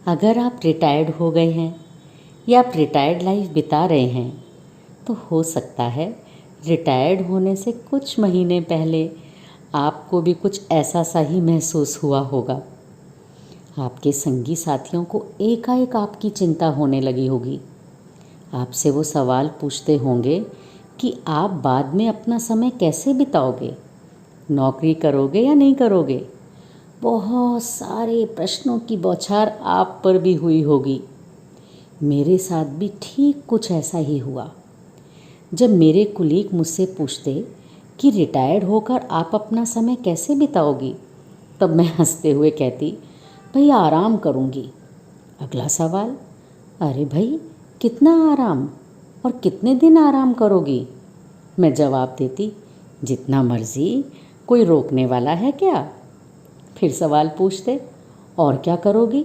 अगर आप रिटायर्ड हो गए हैं या आप रिटायर्ड लाइफ बिता रहे हैं तो हो सकता है रिटायर्ड होने से कुछ महीने पहले आपको भी कुछ ऐसा सा ही महसूस हुआ होगा। आपके संगी साथियों को एकाएक आपकी चिंता होने लगी होगी। आपसे वो सवाल पूछते होंगे कि आप बाद में अपना समय कैसे बिताओगे, नौकरी करोगे या नहीं करोगे। बहुत सारे प्रश्नों की बौछार आप पर भी हुई होगी। मेरे साथ भी ठीक कुछ ऐसा ही हुआ। जब मेरे कुलीग मुझसे पूछते कि रिटायर्ड होकर आप अपना समय कैसे बिताओगी, तब मैं हंसते हुए कहती, भाई आराम करूँगी। अगला सवाल, अरे भाई कितना आराम और कितने दिन आराम करोगी। मैं जवाब देती, जितना मर्जी, कोई रोकने वाला है क्या। फिर सवाल पूछते, और क्या करोगी।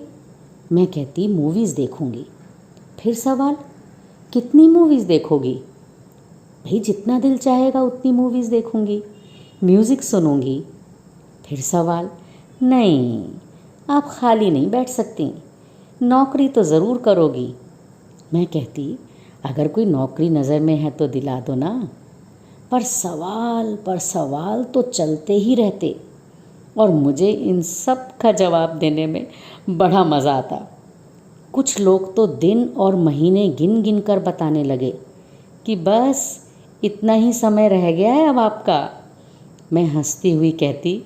मैं कहती, मूवीज़ देखूँगी। फिर सवाल, कितनी मूवीज़ देखोगी। भाई जितना दिल चाहेगा उतनी मूवीज़ देखूँगी, म्यूज़िक सुनूँगी। फिर सवाल, नहीं आप खाली नहीं बैठ सकती, नौकरी तो ज़रूर करोगी। मैं कहती, अगर कोई नौकरी नज़र में है तो दिला दो ना। पर सवाल तो चलते ही रहते और मुझे इन सब का जवाब देने में बड़ा मज़ा आता। कुछ लोग तो दिन और महीने गिन गिन कर बताने लगे कि बस इतना ही समय रह गया है अब आपका। मैं हंसती हुई कहती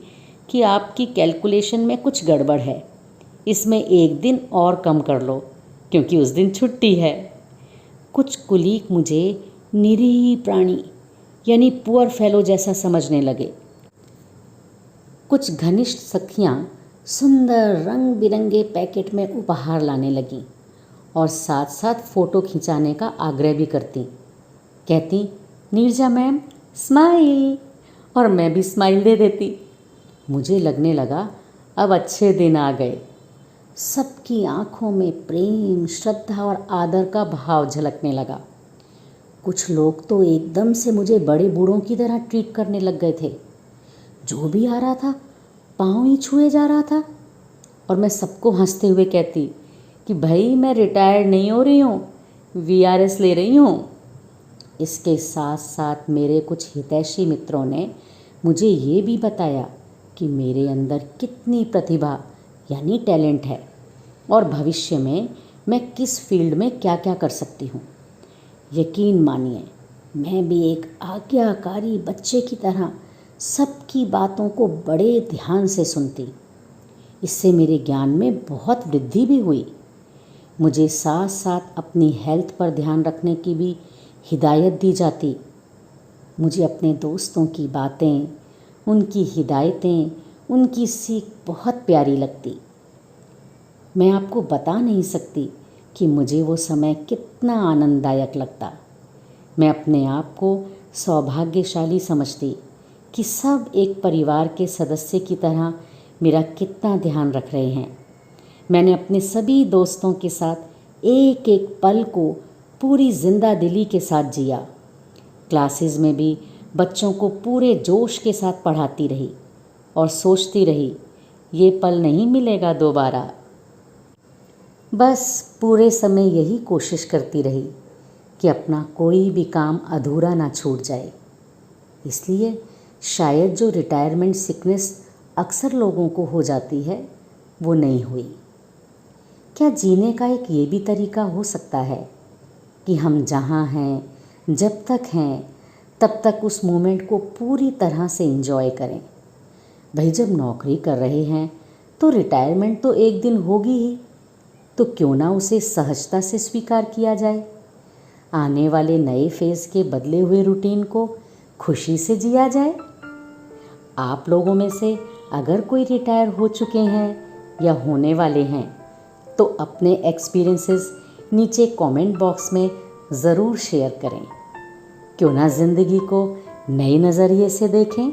कि आपकी कैलकुलेशन में कुछ गड़बड़ है, इसमें एक दिन और कम कर लो क्योंकि उस दिन छुट्टी है। कुछ कुलीग मुझे निरीह प्राणी यानी पुअर फेलो जैसा समझने लगे। कुछ घनिष्ठ सखियाँ सुंदर रंग बिरंगे पैकेट में उपहार लाने लगीं और साथ साथ फ़ोटो खिंचाने का आग्रह भी करती। कहती, नीरजा मैम स्माइल, और मैं भी स्माइल दे देती। मुझे लगने लगा अब अच्छे दिन आ गए। सबकी आँखों में प्रेम, श्रद्धा और आदर का भाव झलकने लगा। कुछ लोग तो एकदम से मुझे बड़े बूढ़ों की तरह ट्रीट करने लग गए थे। जो भी आ रहा था पाँव ही छुए जा रहा था। और मैं सबको हंसते हुए कहती कि भाई मैं रिटायर्ड नहीं हो रही हूँ, VRS ले रही हूँ। इसके साथ साथ मेरे कुछ हितैषी मित्रों ने मुझे ये भी बताया कि मेरे अंदर कितनी प्रतिभा यानी टैलेंट है और भविष्य में मैं किस फील्ड में क्या क्या कर सकती हूँ। यकीन मानिए, मैं भी एक आज्ञाकारी बच्चे की तरह सबकी बातों को बड़े ध्यान से सुनती। इससे मेरे ज्ञान में बहुत वृद्धि भी हुई। मुझे साथ साथ अपनी हेल्थ पर ध्यान रखने की भी हिदायत दी जाती। मुझे अपने दोस्तों की बातें, उनकी हिदायतें, उनकी सीख बहुत प्यारी लगती। मैं आपको बता नहीं सकती कि मुझे वो समय कितना आनंददायक लगता। मैं अपने आप को सौभाग्यशाली समझती कि सब एक परिवार के सदस्य की तरह मेरा कितना ध्यान रख रहे हैं। मैंने अपने सभी दोस्तों के साथ एक एक पल को पूरी जिंदा दिली के साथ जिया। क्लासेस में भी बच्चों को पूरे जोश के साथ पढ़ाती रही और सोचती रही ये पल नहीं मिलेगा दोबारा। बस पूरे समय यही कोशिश करती रही कि अपना कोई भी काम अधूरा ना छूट जाए। इसलिए शायद जो रिटायरमेंट सिकनेस अक्सर लोगों को हो जाती है वो नहीं हुई। क्या जीने का एक ये भी तरीका हो सकता है कि हम जहाँ हैं, जब तक हैं, तब तक उस मोमेंट को पूरी तरह से एंजॉय करें। भाई जब नौकरी कर रहे हैं तो रिटायरमेंट तो एक दिन होगी ही, तो क्यों ना उसे सहजता से स्वीकार किया जाए। आने वाले नए फेज़ के बदले हुए रूटीन को खुशी से जिया जाए। आप लोगों में से अगर कोई रिटायर हो चुके हैं या होने वाले हैं तो अपने एक्सपीरियंसेस नीचे कमेंट बॉक्स में ज़रूर शेयर करें। क्यों ना ज़िंदगी को नए नज़रिए से देखें।